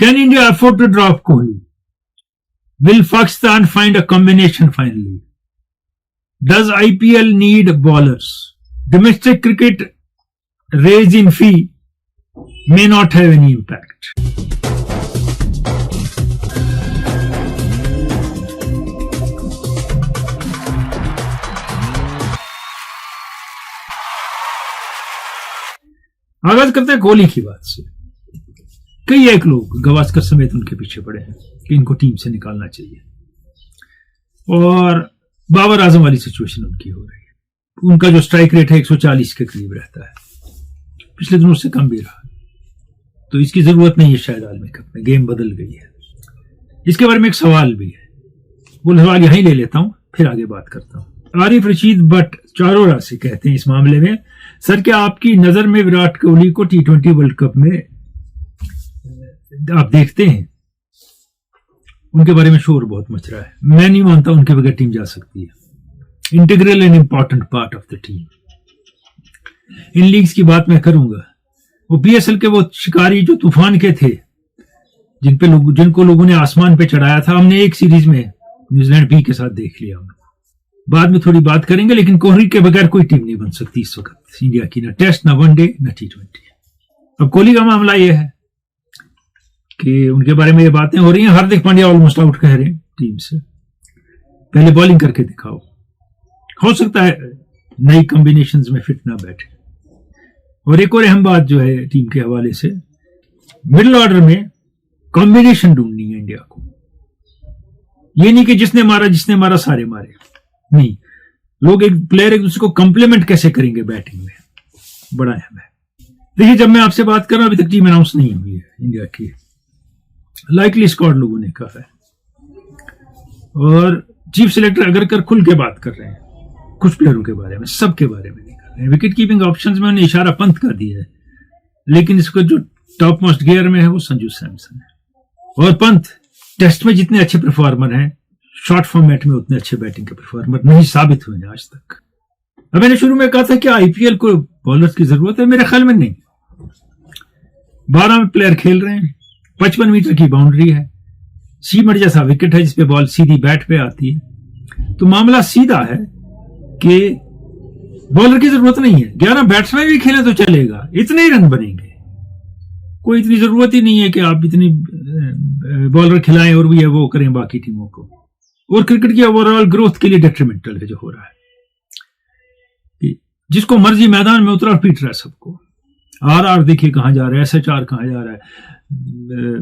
Can India afford to drop Kohli? Will Pakistan find a combination finally? Does IPL need bowlers? Domestic cricket raise in fee may not have any impact. आगाज करते हैं कोहली की बात से। कई एक लोग गवास्कर समेत उनके पीछे पड़े हैं कि इनको टीम से निकालना चाहिए, और बाबर आजम वाली सिचुएशन उनकी हो रही है। उनका जो स्ट्राइक रेट है 140 के करीब रहता है, पिछले दिनों से कम भी रहा, तो इसकी जरूरत नहीं है शायद आलमी कप में, गेम बदल गई है। इसके बारे में एक सवाल भी है, वो सवाल यहीं ले लेता हूं, फिर आगे बात करता हूं। आरिफ रशीद भट्ट चारोरा से कहते हैं इस मामले में, सर क्या आपकी नजर में विराट कोहली को T20 वर्ल्ड कप में आप देखते हैं? उनके बारे में शोर बहुत मच रहा है, मैं नहीं मानता उनके बगैर टीम जा सकती है। Integral and important part of the team. In leagues की बात मैं करूंगा, वो PSL के वो शिकारी जो तूफान के थे, जिनको लोगों ने आसमान पे चढ़ाया था, हमने एक सीरीज में न्यूजीलैंड B के साथ देख लिया। हम बाद में थोड़ी बात करेंगे, लेकिन कोहली के बगैर कोई टीम नहीं बन सकती इस वक्त इंडिया की, ना टेस्ट, ना वनडे, ना T20। अब कोहली का मामला यह है कि उनके बारे में ये बातें हो रही हैं, हार्दिक पांड्या ऑलमोस्ट आउट कह रहे हैं टीम से, पहले बॉलिंग करके दिखाओ। हो सकता है नई कॉम्बिनेशंस में फिट ना बैठे। और एक और अहम बात जो है टीम के हवाले से, मिडिल ऑर्डर में कॉम्बिनेशन ढूंढनी है इंडिया को। ये नहीं कि जिसने मारा सारे मारे, नहीं, लोग एक प्लेयर एक दूसरे को कंप्लीमेंट कैसे करेंगे बैटिंग में, बड़ा अहम है। देखिए, जब मैं आपसे बात कर रहा हूं अभी तक टीम अनाउंस नहीं हुई है इंडिया की, लाइकली स्क्वाड लोगों ने कहा है, और चीफ सिलेक्टर अगरकर खुल के बात कर रहे हैं कुछ प्लेयरों के बारे में, सबके बारे में नहीं कर रहे हैं। विकेट कीपिंग ऑप्शंस में उन्होंने इशारा पंत का दिया है, लेकिन इसको जो टॉप मोस्ट गियर में है वो संजू सैमसन है। और पंत टेस्ट में जितने अच्छे परफॉर्मर हैं, शॉर्ट फॉर्मेट में उतने अच्छे बैटिंग के परफॉर्मर नहीं साबित हुए हैं आज तक। अब मैंने शुरू में कहा था कि IPL को बॉलर्स की जरूरत है, मेरे ख्याल में नहीं। 12 प्लेयर खेल रहे हैं, 55 मीटर की बाउंड्री है, सीमट जैसा विकेट है जिसपे बॉल सीधी बैट पे आती है, तो मामला सीधा है कि बॉलर की जरूरत नहीं है। 11 बैट्समैन भी खेले तो चलेगा, इतने ही रन बनेंगे। कोई इतनी जरूरत ही नहीं है कि आप इतनी बॉलर खिलाएं और भी वो करें बाकी टीमों को। और क्रिकेट की ओवरऑल ग्रोथ के लिए डेट्रीमेंटल है जो हो रहा है, कि जिसको मर्जी मैदान में उतरा पीट रहा है सबको। RR देखिए कहां जा रहा है, SHR कहां जा रहा है,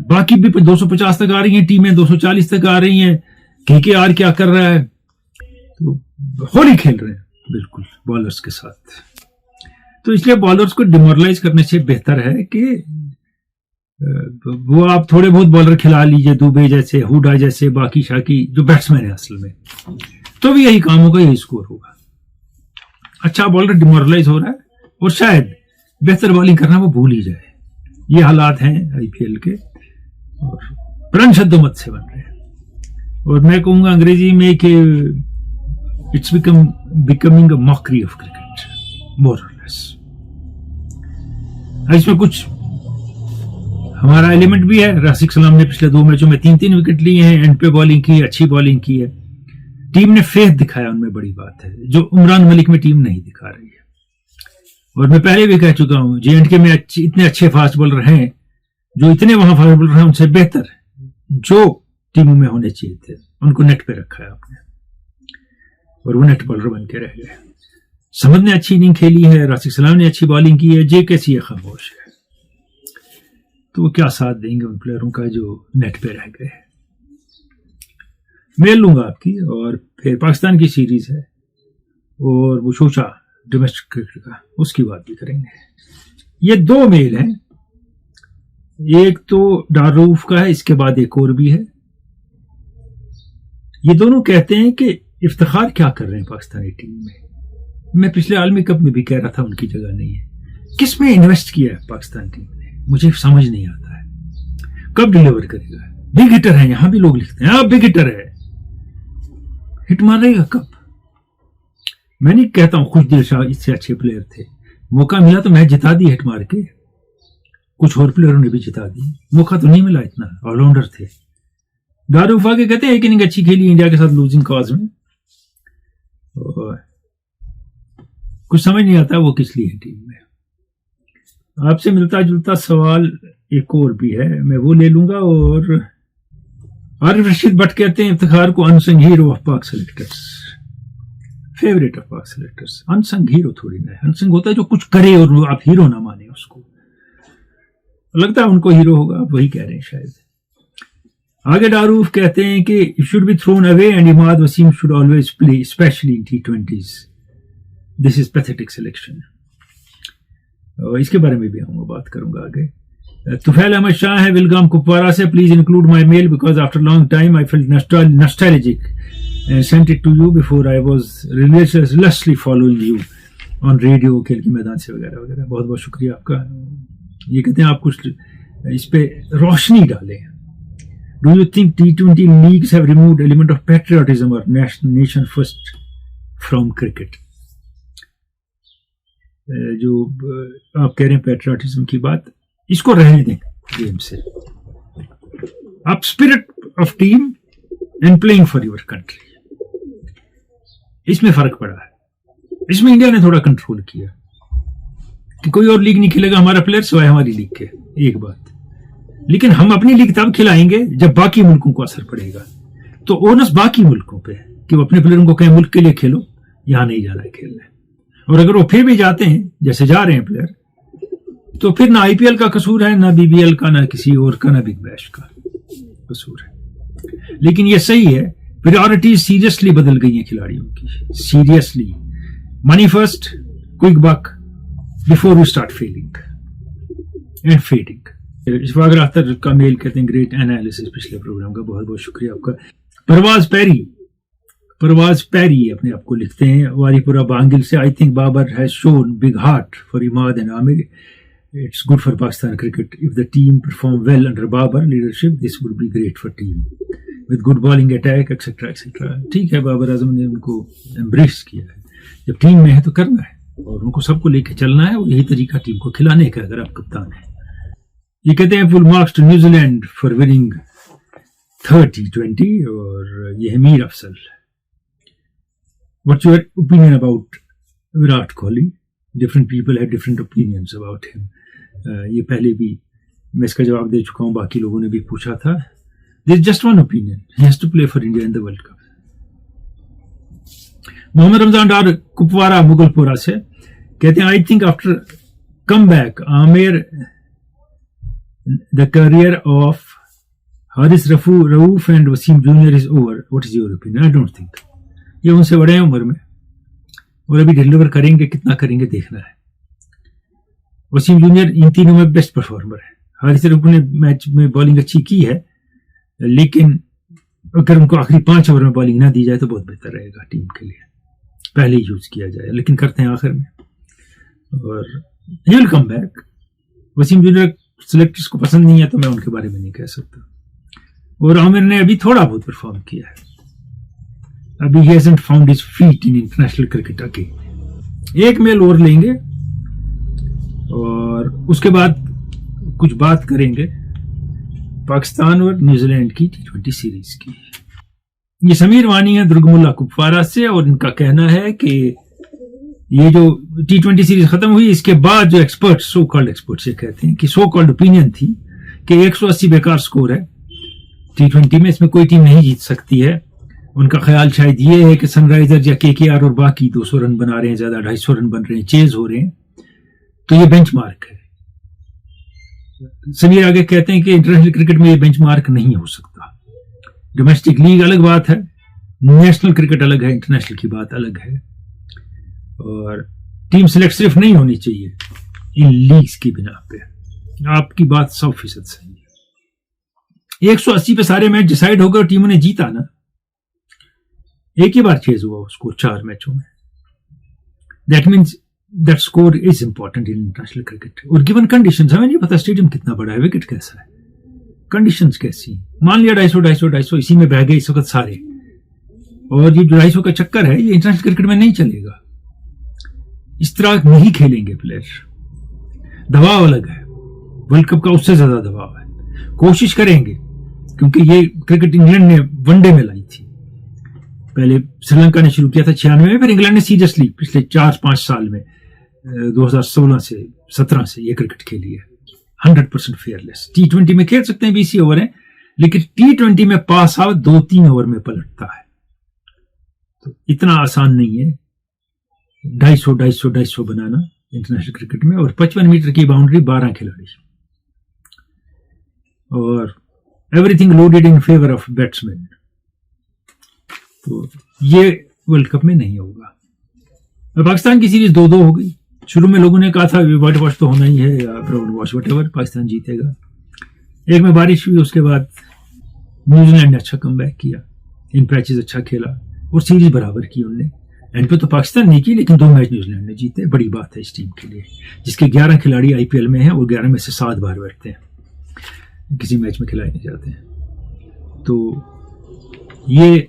बाकी भी 250 तक आ रही हैं टीमें, 240 तक आ रही हैं। KKR क्या कर रहा है, तो होली खेल रहे हैं बिल्कुल बॉलर्स के साथ। तो इसलिए बॉलर्स को डिमोरलाइज करने से बेहतर है कि वो आप थोड़े बहुत बॉलर खिला लीजिए, दुबे जैसे, हुडा जैसे, बाकी शाकी जो बैट्समैन है असल में, तो भी यही काम होगा, यही स्कोर होगा। अच्छा बॉलर डिमोरलाइज हो रहा है और शायद बेहतर बॉलिंग करना वो भूल ही जाए। ये हालात हैं IPL के, और प्रण शब्दों से बन रहे हैं। और मैं कहूंगा अंग्रेजी में कि it's becoming a mockery of cricket, more or less. इसमें कुछ हमारा एलिमेंट भी है। राशिक सलाम ने पिछले 2 मैचों में 3-3 विकेट लिए हैं, एंड पे बॉलिंग की, अच्छी बॉलिंग की है। टीम ने फेथ दिखाया, उनमें बड़ी बात है, जो उमरान मलिक में टीम नहीं दिखा रही है। और मैं पहले भी कह चुका हूं, J&K में इतने अच्छे फास्ट बॉलर हैं, जो इतने वहां फास्ट बॉलर हैं उनसे बेहतर जो टीमों में होने चाहिए थे, उनको नेट पे रखा है आपने, और वो नेट बॉलर बन के रह गए। समद ने अच्छी इनिंग खेली है, राशिक सलाम ने अच्छी बॉलिंग की है, JKC है खामोश है। तो वो क्या साथ देंगे उन प्लेयरों का जो नेट पे रह गए। मेल लूंगा आपकी, और फिर पाकिस्तान की सीरीज है, और वो सोचा डोमेस्टिक क्रिकेट का, उसकी बात भी करेंगे। ये 2 मेल हैं, एक तो डारूफ का है, इसके बाद एक और भी है। ये दोनों कहते हैं कि इफ्तिखार क्या कर रहे हैं पाकिस्तानी टीम में। मैं पिछले आलमी कप में भी कह रहा था उनकी जगह नहीं है। किस में इन्वेस्ट किया है पाकिस्तान टीम ने, मुझे समझ नहीं आता है। कब डिलीवर करेगा? बिग हिटर है, यहां भी लोग लिखते हैं आप बिग हिटर है, हिट मारेगा कब? मैं नहीं कहता हूं खुशदिल शाह इससे अच्छे प्लेयर थे, मौका मिला तो मैच जिता दी हिट मार के, कुछ और प्लेयरों ने भी जिता दी, मौका तो नहीं मिला, इतना ऑलराउंडर थे। दारूफ आगे कहते हैं एक इनिंग अच्छी खेली इंडिया के साथ लूजिंग कॉज में, और कुछ समझ नहीं आता वो किस लिए टीम में। आपसे मिलता जुलता सवाल एक और भी है, मैं वो ले लूंगा। और आरिफ रशीद भट्ट कहते हैं इफ्तिखार को अनसंग हीरो ऑफ पाक सेलेक्टर्स, फेवरेट ऑफ पाक सेलेक्टर्स। अनसंग हीरो थोड़ी ना है, अनसंग होता है जो कुछ करे और आप हीरो ना माने उसको। लगता है उनको हीरो होगा, आप वही कह रहे हैं शायद। आगे दारूफ कहते हैं कि it should be thrown away and Imad Wasim should always play specially in T20s। This is pathetic selection. इसके बारे में भी हम बात करूंगा आगे। तुफैल अहमद शाह है विलगाम कुपवारा से, please include my mail because after long time I felt nostalgic and sent it to you before I was religiously following you on radio, खेल के मैदान से वगैरह वगैरह। बहुत बहुत शुक्रिया आपका। ये कहते हैं आप कुछ इस पे रोशनी डालें। Do you think T20 leagues have removed element of patriotism or nation first from cricket? जो आप कह रहे हैं पैट्रियटिज्म की बात, इसको रहने दें गेम से। आप spirit of team and playing for your country, इसमें फर्क पड़ा है। इसमें इंडिया ने थोड़ा कंट्रोल किया कि कोई और लीग नहीं खेलेगा हमारा प्लेयर सिवाय हमारी लीग के, एक बात। लेकिन हम अपनी लीग तब खिलाएंगे जब बाकी मुल्कों को असर पड़ेगा। तो ओनस बाकी मुल्कों पे कि वो अपने प्लेयरों को कहें मुल्क के लिए खेलो, यहां नहीं जाना है खेलने। और अगर वो फिर भी जाते हैं जैसे जा रहे हैं प्लेयर, तो फिर ना IPL का कसूर है, ना BBL का, ना किसी और का, ना बिग बैश का कसूर है। लेकिन ये सही है, प्रायोरिटीज सीरियसली बदल गई हैं खिलाड़ियों की, seriously. Money first, quick buck before we start failing and fading. Ishfaq Akhtar का मेल कहते हैं ग्रेट एनालिसिस पिछले प्रोग्राम का, बहुत बहुत शुक्रिया आपका। परवाज पैरी अपने आप को लिखते हैं वारीपुरा बांगिल से, I think Babar has shown big heart for Imad and Amir. It's good for Pakistan cricket. If the team perform well under Babar leadership, this would be great for team. With good bowling attack, etc. etc. ठीक है, बाबर आजम ने उनको embrace किया है। जब team में है तो करना है और उनको सबको लेके चलना है, और यही तरीका टीम को खिलाने का अगर आप कप्तान हैं। ये कहते हैं full marks to New Zealand for winning 30-20, और ये है Mir Afsal. What's your opinion about Virat Kohli? Different people have different opinions about him. ये पहले भी मैं इसका जवाब दे चुका हूं, बाकी लोगों ने भी पूछा था। There's just one opinion. He has to play for India in the World Cup. Mohammad Ramzan डार कुपवारा मुगलपुरा से कहते हैं, I think after comeback, Amir, the career of Haris Rauf and Wasim Jr. is over. What is your opinion? I don't think. ये उनसे बड़े हैं उम्र में और अभी डिलीवर करेंगे, कितना करेंगे देखना है। वसीम जूनियर इन तीनों में बेस्ट परफॉर्मर है। हारिस रऊफ ने मैच में बॉलिंग अच्छी की है, लेकिन अगर उनको आखिरी 5 ओवर में बॉलिंग ना दी जाए तो बहुत बेहतर रहेगा टीम के लिए, पहले ही यूज किया जाए, लेकिन करते हैं आखिर में। और he will come back. Wasim junior selectors को पसंद नहीं है तो मैं उनके बारे में नहीं कह सकता। और आमिर ने अभी थोड़ा बहुत परफॉर्म किया है, अभी he hasn't found his feet in international cricket again। एक मेल और लेंगे और उसके बाद कुछ बात करेंगे पाकिस्तान और न्यूजीलैंड की T20 सीरीज की। ये समीर वानी है दुर्गमुल्ला कुपवारा से, और इनका कहना है कि ये जो T20 सीरीज खत्म हुई, इसके बाद जो एक्सपर्ट, सो कॉल्ड एक्सपर्ट्स ये कहते हैं कि सो कॉल्ड ओपिनियन थी कि 180 बेकार स्कोर है T20 में, इसमें कोई टीम नहीं जीत सकती है। उनका ख्याल शायद ये है कि सनराइजर या KKR और बाकी 200 रन बना रहे हैं, ज्यादा 250 रन बन रहे हैं, चेज हो रहे हैं, तो ये बेंचमार्क है। समीर आगे कहते हैं कि इंटरनेशनल क्रिकेट में ये बेंचमार्क नहीं हो सकता। डोमेस्टिक लीग अलग बात है, नेशनल क्रिकेट अलग है, इंटरनेशनल की बात अलग है। और टीम सिलेक्ट सिर्फ नहीं होनी चाहिए इन लीग्स की बिना पे। आपकी बात 100% सही है। 180 पे सारे मैच डिसाइड हो गए और टीमों ने जीता ना, एक ही बार चेज हुआ उसको 4 मैचों में। That means that score is important in international cricket. और गिवन कंडीशंस, हमें नहीं पता स्टेडियम कितना बड़ा है, विकेट कैसा है, कंडीशंस कैसी। मान लिया 250 इसी में बह गए इस वक्त सारे, और ये 250 का चक्कर है, ये इंटरनेशनल क्रिकेट में नहीं चलेगा। इस तरह नहीं खेलेंगे प्लेयर, दबाव अलग है। वर्ल्ड कप का उससे ज्यादा दबाव है। कोशिश करेंगे, क्योंकि ये क्रिकेट इंग्लैंड ने वनडे में लाई थी। पहले श्रीलंका ने शुरू किया था 96 में, फिर इंग्लैंड ने सीरियसली पिछले 4-5 साल में 2016 से 17 से ये क्रिकेट खेली है 100% फेयरलेस। T20 में खेल सकते हैं 20 ओवर है, लेकिन T20 में पास आउट 2-3 ओवर में पलटता है, तो इतना आसान नहीं है 250 बनाना इंटरनेशनल क्रिकेट में। और 55 मीटर की बाउंड्री, 12 खिलाड़ी, और everything loaded in favour of batsman, तो ये वर्ल्ड कप में नहीं होगा। पाकिस्तान की सीरीज 2-2 हो गई। शुरू में लोगों ने कहा था व्हाइट वॉश तो होना ही है या ब्राउन वॉश, व्हाटएवर, पाकिस्तान जीतेगा। एक में बारिश हुई, उसके बाद न्यूजीलैंड ने अच्छा कमबैक किया, इन पैचेस अच्छा खेला और सीरीज बराबर की उनने। एंड पे तो पाकिस्तान ने की, लेकिन 2 मैच न्यूजीलैंड ने जीते। बड़ी बात है इस टीम के लिए, जिसके 11 खिलाड़ी आईपीएल में हैं और 11 में से 7 बाहर बैठते हैं, किसी मैच में खिलाए नहीं जाते हैं। तो ये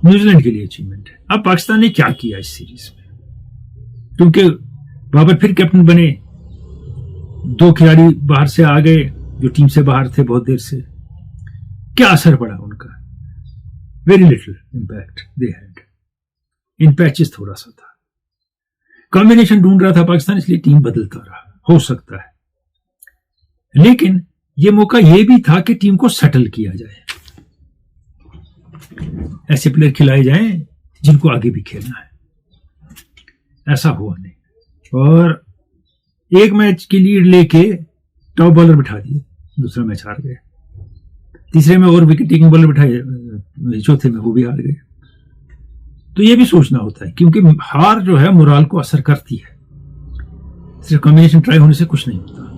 न्यूजीलैंड के लिए अचीवमेंट है। अब पाकिस्तान ने क्या किया इस सीरीज में, क्योंकि बाबर फिर कैप्टन बने, 2 खिलाड़ी बाहर से आ गए जो टीम से बाहर थे बहुत देर से। क्या असर पड़ा उनका? Very little impact they had. In patches थोड़ा सा था, कॉम्बिनेशन ढूंढ रहा था पाकिस्तान, इसलिए टीम बदलता रहा, हो सकता है। लेकिन यह मौका यह भी था कि टीम को सेटल किया जाए, ऐसे प्लेयर खिलाए जाएं जिनको आगे भी खेलना है। ऐसा हुआ नहीं, और एक मैच की लीड लेके टॉप बॉलर बिठा दिए, दूसरा मैच हार गए। तीसरे में और विकेट टेकिंग बॉलर बिठाए, चौथे में वो भी हार गए। तो ये भी सोचना होता है, क्योंकि हार जो है मोराल को असर करती है, सिर्फ कॉम्बिनेशन ट्राई होने से कुछ नहीं होता।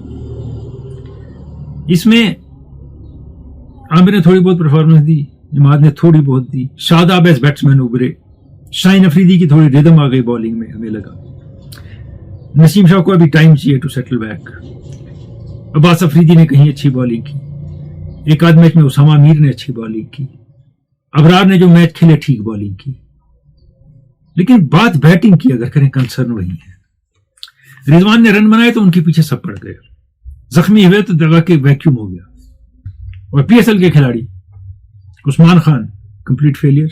इसमें आमिर ने थोड़ी बहुत परफॉर्मेंस दी, इमाद ने थोड़ी बहुत दी, शादाब एज बैट्समैन उभरे, शाहीन अफरीदी की थोड़ी रिदम आ गई बॉलिंग में, हमें लगा। नसीम शाह को अभी टाइम चाहिए to settle back. Abbas Afridi ने कहीं अच्छी बॉलिंग की, एक आध मैच में उसामा मीर ने अच्छी बॉलिंग की, अबरार ने जो मैच खेले ठीक बॉलिंग की। लेकिन बात बैटिंग की अगर करें, कंसर्न वही है। रिजवान ने रन बनाए तो उनके पीछे सब पड़ गए, जख्मी हुए तो दगा के वैक्यूम हो गया। और पीएसएल के खिलाड़ी Usman Khan complete failure,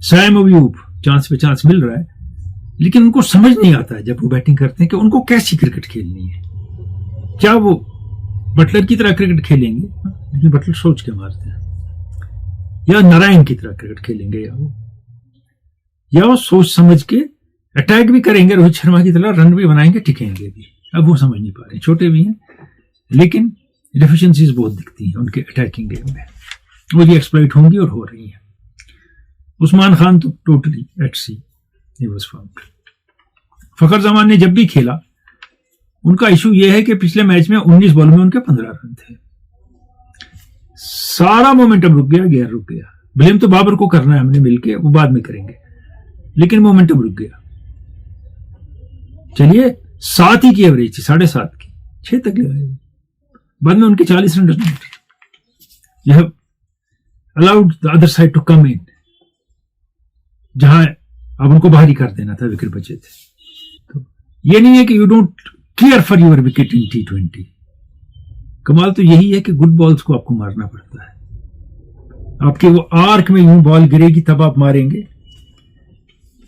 Sayam Ayub chance पे चांस मिल रहा है, लेकिन उनको समझ नहीं आता है जब वो बैटिंग करते हैं कि उनको कैसी क्रिकेट खेलनी है। क्या वो बटलर की तरह क्रिकेट खेलेंगे, लेकिन बटलर सोच के मारते हैं, या नारायण की तरह क्रिकेट खेलेंगे, या वो सोच समझ के अटैक भी करेंगे, रोहित शर्मा की तरह रन भी बनाएंगे, टिकेंगे भी। अब वो समझ नहीं पा रहे, छोटे भी हैं, लेकिन डेफिशिएंसीज बहुत दिखती हैं उनके अटैकिंग गेम में, वो भी एक्सप्लॉइट होंगी और हो रही है। उस्मान खान तो totally at sea he was found. Fakhar Zaman ने जब भी खेला, उनका इशू यह है कि पिछले मैच में 19 बॉल में उनके 15 रन थे, सारा मोमेंटम रुक गया, गियर रुक गया। ब्लेम तो बाबर को करना है हमने मिलके, वो बाद में करेंगे, लेकिन मोमेंटम रुक गया। चलिए 7 ही की एवरेज थी, 7.5 की, 6 तक ले आए, बाद में उनके 40 run doesn't matter. You have allowed the other side to come in, जहां अब उनको बाहर ही कर देना था, विकेट बचे थे। तो ये नहीं है कि you don't care for your wicket in T20। कमाल तो यही है कि गुड बॉल्स को आपको मारना पड़ता है। आपके वो आर्क में यूं बॉल गिरेगी तब आप मारेंगे,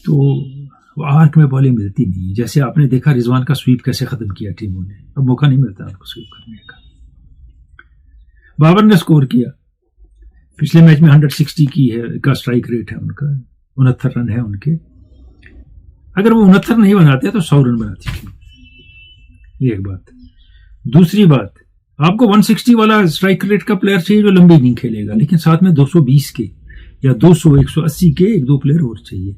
तो वो आर्क में बॉलिंग मिलती नहीं है। जैसे आपने देखा रिजवान का स्वीप कैसे खत्म किया टीमों ने, अब मौका नहीं मिलता उनको स्वीप करने का। बाबर ने स्कोर किया, पिछले मैच में 160 की है का स्ट्राइक रेट है उनका, 69 रन है उनके। अगर वो 69 नहीं बनाते तो 100 रन बनाती थी, ये एक बात। दूसरी बात, आपको 160 वाला स्ट्राइक रेट का प्लेयर चाहिए जो लंबी इनिंग खेलेगा, लेकिन साथ में 220 के या 200 180 के 1-2 प्लेयर और चाहिए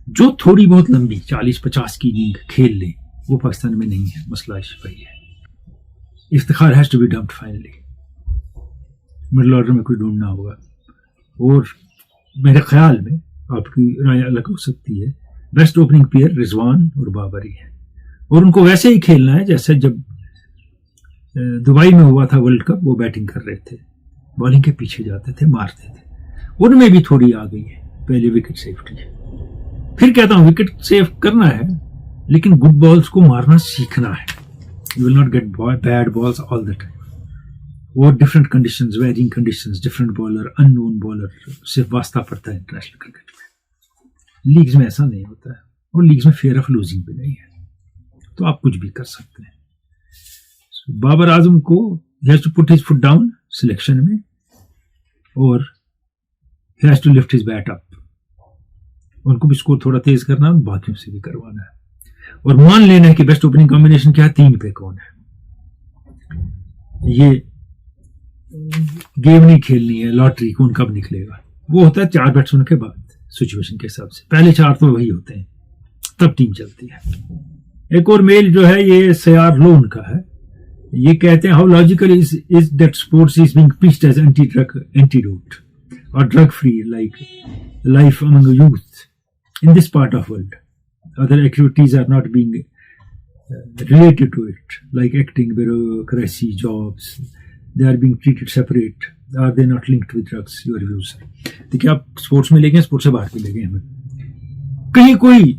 जो थोड़ी बहुत लंबी 40-50 की इनिंग खेल ले। वो पाकिस्तान में नहीं है, मसला वही है। Iftikhar has to be dumped finally, middle order में कोई ढूंढना होगा। और मेरे ख्याल में आपकी राय अलग हो सकती है, बेस्ट ओपनिंग पेयर रिजवान और बाबर ही है, और उनको वैसे ही खेलना है जैसे जब दुबई में हुआ था वर्ल्ड कप, वो बैटिंग कर रहे थे, बॉलिंग के पीछे जाते थे, मारते थे। उनमें भी थोड़ी आ गई है पहले विकेट सेफ्टी। फिर कहता हूं विकेट सेव करना है, लेकिन गुड बॉल्स को मारना सीखना है। You will not get bad balls all the time. और different conditions, varying conditions, different bowler, unknown bowler, सिर्फ वास्ता पड़ता है इंटरनेशनल क्रिकेट में। लीग्स में ऐसा नहीं होता है, और लीग्स में फेयर ऑफ लूजिंग भी नहीं है, तो आप कुछ भी कर सकते हैं। बाबर आजम को he has to put his foot down selection में, और he has to lift his bat up. उनको भी स्कोर थोड़ा तेज करना है, बाकियों से भी करवाना है, और मान लेना है कि बेस्ट ओपनिंग कॉम्बिनेशन क्या है, 3 पे कौन है। ये गेम नहीं खेलनी है लॉटरी, कौन कब निकलेगा, वो होता है 4 बैट्समैन के बाद सिचुएशन के हिसाब से। पहले 4 तो वही होते हैं, तब टीम चलती है। एक और मेल जो है ये सयार लोन का है, ये कहते हैं how logical is that sports is being preached as anti drug antidote और drug free like life among youth in this part of world, other activities are not being related to it, like acting, bureaucracy, jobs, they are being treated separate. Are they not linked with drugs? Your views. देखिए, आप sports में ले गए, sports से बाहर भी ले गए हमें, कहीं कोई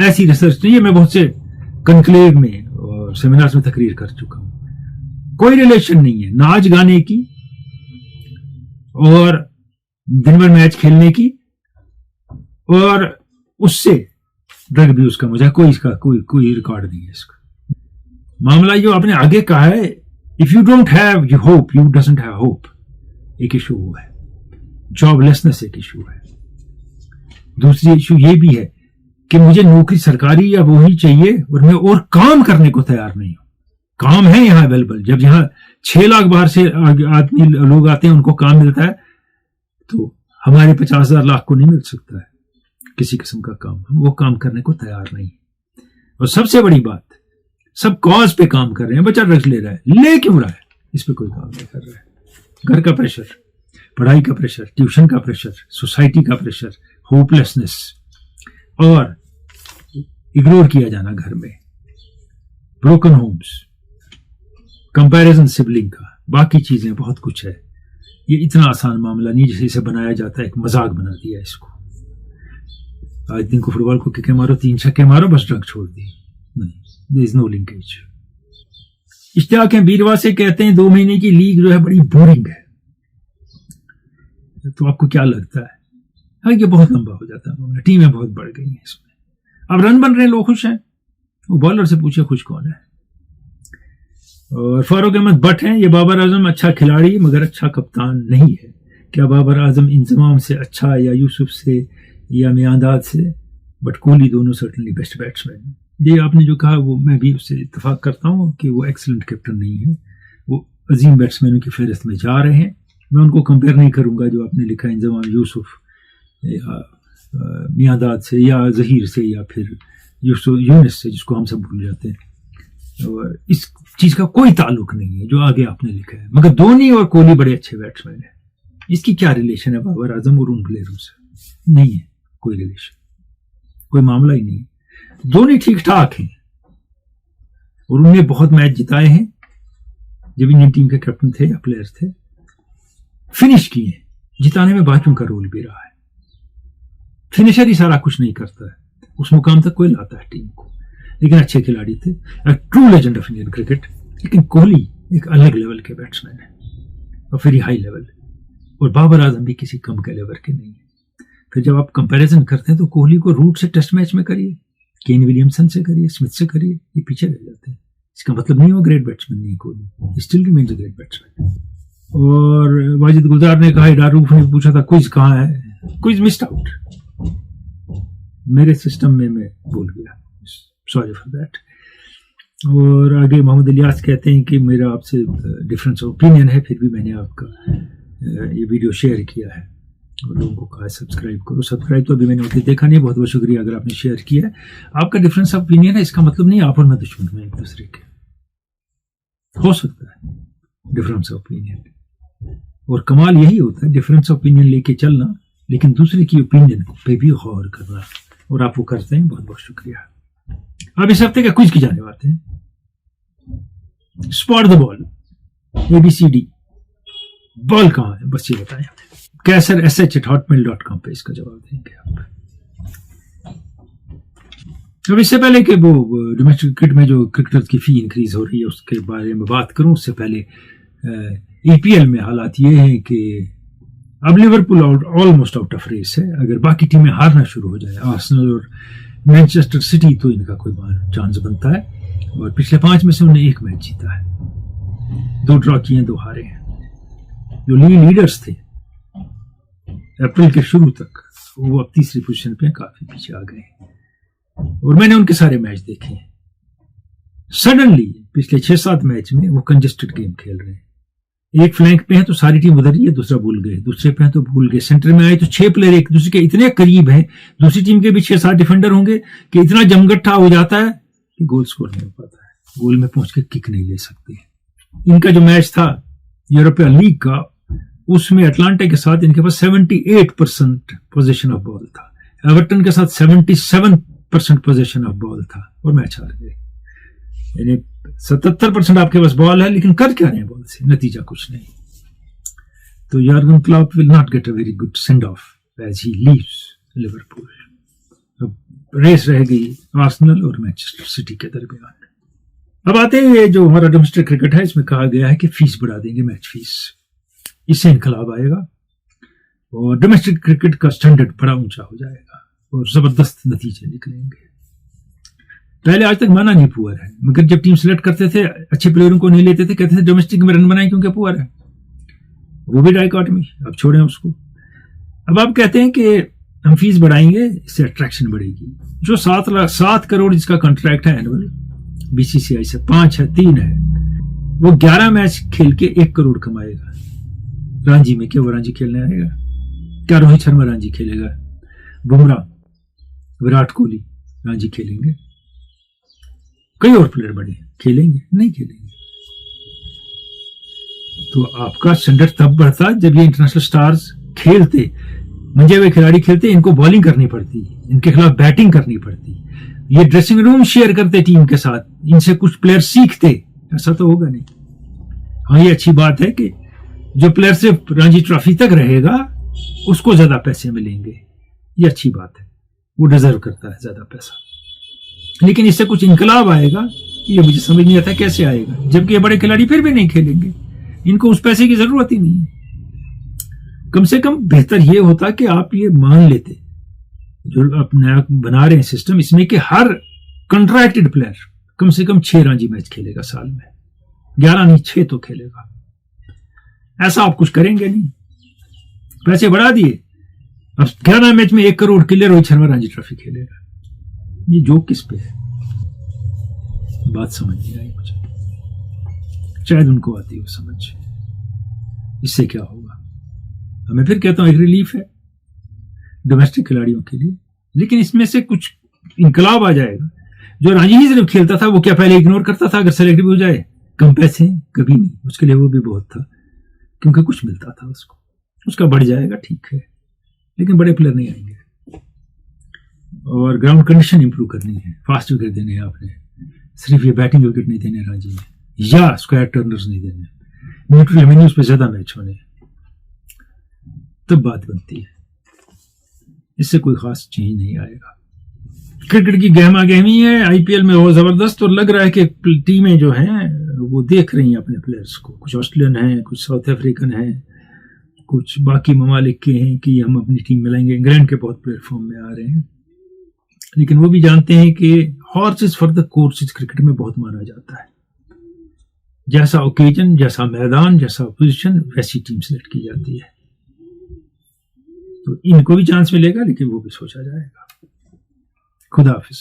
ऐसी रिसर्च नहीं है। मैं बहुत से कनक्लेव में और सेमिनार्स में तकरीर कर चुका हूं, कोई रिलेशन नहीं है नाच गाने की और दिन भर मैच खेलने की और उससे ड्रग अब्यूज का मुझे कोई रिकॉर्ड नहीं है इसका। मामला जो आपने आगे कहा है, if you don't have you hope, you doesn't have hope, एक इशू हुआ है। जॉबलेसनेस एक इशू है। दूसरी इशू ये भी है कि मुझे नौकरी सरकारी या वो ही चाहिए और मैं और काम करने को तैयार नहीं हूं। काम है यहां अवेलेबल, जब यहां 6 लाख बाहर से आदमी लोग आते हैं, उनको काम मिलता है, तो हमारे 50,000 लाख को नहीं मिल सकता है किसी किस्म का काम। हम वो काम करने को तैयार नहीं। और सबसे बड़ी बात, सब कॉज पे काम कर रहे हैं। बच्चा ड्रग्स ले रहा है, ले क्यों रहा है, इस पे कोई काम नहीं कर रहा है। घर का प्रेशर, पढ़ाई का प्रेशर, ट्यूशन का प्रेशर, सोसाइटी का प्रेशर, होपलेसनेस और इग्नोर किया जाना घर में, ब्रोकन होम्स, कंपैरिजन सिबलिंग का, बाकी चीजें बहुत कुछ है। ये इतना आसान मामला नहीं जिसे इसे बनाया जाता है, एक मजाक बना दिया इसको। आज दिन को फुटबॉल को किके मारो, 3 छक्के मारो, बस ड्रग छोड़ दी। नहीं, there is no linkage. Ishtiyaq Beerwa से कहते हैं 2 महीने की लीग जो है बड़ी बोरिंग है। तो आपको क्या लगता है? हाँ, ये बहुत लंबा हो जाता है, टीमें बहुत बढ़ गई हैं इसमें। अब रन बन रहे हैं, लोग खुश हैं। वो बॉलर से पूछे खुश कौन है। और फारूक अहमद भट्ट हैं, ये बाबर आजम अच्छा खिलाड़ी मगर अच्छा कप्तान नहीं है। क्या बाबर आजम इंजमाम से अच्छा, या यूसुफ से, या मियांदाद से? बट कोहली दोनों सर्टनली बेस्ट बैट्समैन। ये आपने जो कहा वो मैं भी उससे इत्तेफाक करता हूं कि वो एक्सीलेंट कैप्टन नहीं है, वो अजीम बैट्समैनों की फहरिस्त में जा रहे हैं। मैं उनको कंपेयर नहीं करूंगा जो आपने लिखा है इंजमाम यूसुफ या मियांदाद से, या जहीर से, या फिर यूनिस से, जिसको हम सब भूल जाते हैं। और इस चीज का कोई ताल्लुक नहीं है जो आगे आपने लिखा है। मगर धोनी और कोहली बड़े अच्छे बैट्समैन हैं। इसकी क्या रिलेशन है बाबर आजम और उन प्लेयरों से? नहीं है कोई रिलेशन, कोई मामला ही नहीं है। दोनों ठीक ठाक हैं और उन्होंने बहुत मैच जिताए हैं जब इंडियन टीम के कैप्टन थे या प्लेयर थे। फिनिश किए, जिताने में बाकियों का रोल भी रहा है। फिनिशर ही सारा कुछ नहीं करता है, उस मुकाम तक कोई लाता है टीम को। लेकिन अच्छे खिलाड़ी थे, true legend of Indian cricket. लेकिन कोहली एक अलग लेवल के बैट्समैन है और फिर हाई लेवल, और बाबर आजम भी किसी कम के लेवल के नहीं है। फिर जब आप कंपैरिजन करते हैं तो कोहली को रूट से टेस्ट मैच में करिए, केन विलियमसन से करिए, स्मिथ से करिए, ये पीछे रह जाते हैं। इसका मतलब नहीं वो ग्रेट बैट्समैन नहीं Kohli, still remains a great batsman. और वाजिद गुलजार ने कहा, डारूफ ने पूछा था क्विज कहाँ है, क्विज मिस्ड आउट मेरे सिस्टम में, मैं भूल गया, सॉरी फॉर दैट। और आगे मोहम्मद इलियास कहते हैं कि मेरा आपसे डिफरेंस ऑफ ओपिनियन है, फिर भी मैंने आपका ये वीडियो शेयर किया है और लोगों को कहा सब्सक्राइब करो। सब्सक्राइब तो अभी मैंने उसे देखा नहीं, बहुत बहुत शुक्रिया अगर आपने शेयर किया है। आपका डिफरेंस ऑफ ओपिनियन है, इसका मतलब नहीं आप और मैं दुश्मन में एक दूसरे के। हो सकता है डिफरेंस ऑफ ओपिनियन, और कमाल यही होता है डिफरेंस ऑफ ओपिनियन लेके चलना, लेकिन दूसरे की ओपिनियन पे भी गौर करना, और आप वो करते हैं। बहुत बहुत शुक्रिया। अब इस हफ्ते का क्विज की जाने वाले हैं। Spot the ball, ABCD, ball कहां है बस ये बताएं। कैसर SH@hotmail.com पे इसका जवाब देंगे आप। अब इससे पहले कि वो डोमेस्टिक क्रिकेट में जो क्रिकेटर्स की फी इंक्रीज हो रही है उसके बारे में बात करूं, उससे पहले ईपीएल में हालात ये हैं कि अब Liverpool almost out of race है। अगर बाकी टीमें हारना शुरू हो जाए, आर्सेनल और मैनचेस्टर सिटी, तो इनका कोई चांस बनता है। और पिछले 5 में से उन्होंने 1 मैच जीता है, 2 ड्रॉ किए, 2 हारे हैं। जो लीडर्स थे अप्रैल के शुरू तक, वो अब तीसरी पोजीशन पे काफी पीछे आ गए हैं। और मैंने उनके सारे मैच देखे हैं। सडनली पिछले 6-7 मैच में वो कंजेस्टेड गेम खेल रहे हैं। एक फ्लैंक पे है तो सारी टीम उधर ही है, दूसरा भूल गए, दूसरे पे है तो भूल गए, सेंटर में आए तो 6 प्लेयर एक दूसरे के इतने करीब हैं, दूसरी टीम के भी 6-7 डिफेंडर होंगे कि इतना जमगट्ठा हो जाता है कि गोल स्कोर नहीं हो पाता है, गोल में पहुंच के किक नहीं ले सकते। इनका जो मैच था यूरोपियन लीग का, उसमें अटलांटा के साथ इनके पास 78% पोजीशन ऑफ बॉल था, एवर्टन के साथ 77% पोजीशन ऑफ बॉल था और मैच हार गए। यानी 77% आपके पास बॉल है, लेकिन कर क्या रहे हैं बॉल से, नतीजा कुछ नहीं। तो Jurgen Klopp will not get a very good send off as he leaves Liverpool. अब रेस रह गई आर्सेनल और मैनचेस्टर सिटी के दरमियान। अब आते हैं जो हमारा डोमेस्टिक क्रिकेट है, इसमें कहा गया है कि फीस बढ़ा देंगे, मैच फीस, इससे इनकलाब आएगा और डोमेस्टिक क्रिकेट का स्टैंडर्ड बड़ा ऊंचा हो जाएगा और जबरदस्त नतीजे निकलेंगे। पहले आज तक माना नहीं पुअर है, मगर जब टीम सिलेक्ट करते थे अच्छे प्लेयरों को नहीं लेते थे, कहते थे डोमेस्टिक में रन बनाए क्योंकि पुअर है, वो भी डाइकॉटमी, अब छोड़ें उसको। अब आप कहते हैं कि हम फीस बढ़ाएंगे, इससे अट्रैक्शन बढ़ेगी। जो 7 करोड़ जिसका कॉन्ट्रैक्ट है एनुअल बीसीसीआई से, 5 है 3 है, वो 11 मैच खेल के 1 करोड़ कमाएगा। रांची में क्या वो रांची खेलने आएगा? क्या रोहित शर्मा रांची खेलेगा? बुमराह, विराट कोहली रांची खेलेंगे? कई और प्लेयर बड़े खेलेंगे? नहीं खेलेंगे। तो आपका स्टैंडर्ड तब बढ़ता जब ये इंटरनेशनल स्टार्स खेलते, मंजे हुए खिलाड़ी खेलते, इनको बॉलिंग करनी पड़ती, इनके खिलाफ बैटिंग करनी पड़ती, ये ड्रेसिंग रूम शेयर करते टीम के साथ, इनसे कुछ प्लेयर सीखते। ऐसा तो होगा नहीं। हाँ, ये अच्छी बात है कि जो प्लेयर सिर्फ रणजी ट्रॉफी तक रहेगा उसको ज्यादा पैसे मिलेंगे, ये अच्छी बात है, वो डिजर्व करता है ज्यादा पैसा। लेकिन इससे कुछ इनकलाब आएगा, ये मुझे समझ नहीं आता कैसे आएगा, जबकि ये बड़े खिलाड़ी फिर भी नहीं खेलेंगे, इनको उस पैसे की जरूरत ही नहीं है। कम से कम बेहतर ये होता कि आप ये मान लेते, जो आप नया बना रहे हैं सिस्टम, इसमें कि हर कॉन्ट्रैक्टेड प्लेयर कम से कम 6 रणजी मैच खेलेगा साल में, 11 नहीं 6 तो खेलेगा। ऐसा आप कुछ करेंगे नहीं, पैसे बढ़ा दिए, अब 11 मैच में 1 करोड़ के लिए रोहित शर्मा रणजी ट्रॉफी खेलेगा। ये जोक किस पे है? बात समझ नहीं आई मुझे, शायद उनको आती हो समझ। इससे क्या होगा? मैं फिर कहता हूं एक रिलीफ है डोमेस्टिक खिलाड़ियों के लिए, लेकिन इसमें से कुछ इनकलाब आ जाएगा। जो रणजी ही सिर्फ खेलता था वो क्या पहले इग्नोर करता था अगर सेलेक्ट भी हो जाए? कम पैसे? कभी नहीं, उसके लिए वो भी बहुत था, क्योंकि कुछ मिलता था उसको, उसका बढ़ जाएगा ठीक है, लेकिन बड़े प्लेयर नहीं आएंगे। और ग्राउंड कंडीशन इंप्रूव करनी है, फास्ट विकेट देने हैं आपने, सिर्फ ये बैटिंग विकेट नहीं देने रांची में, या स्क्वायर टर्नर्स नहीं देने, न्यूट्रल एवेन्यूज पे ज्यादा मैच होने, तब बात बनती है। इससे कोई खास चेंज नहीं आएगा। क्रिकेट की गहमा गहमी है आईपीएल में बहुत जबरदस्त, और लग रहा है कि टीमें जो हैं वो देख रही हैं अपने प्लेयर्स को, कुछ ऑस्ट्रेलियन हैं, कुछ साउथ अफ्रीकन हैं, कुछ बाकी ममालिक के हैं कि हम अपनी टीम मिलाएंगे। इंग्लैंड के बहुत प्लेटफॉर्म में आ रहे हैं, लेकिन वो भी जानते हैं कि horses for the courses cricket में बहुत माना जाता है। जैसा ओकेजन, जैसा मैदान, जैसा पोजीशन, वैसी टीम सेलेक्ट की जाती है। तो इनको भी चांस मिलेगा, लेकिन वो भी सोचा जाएगा। खुदा हाफिज।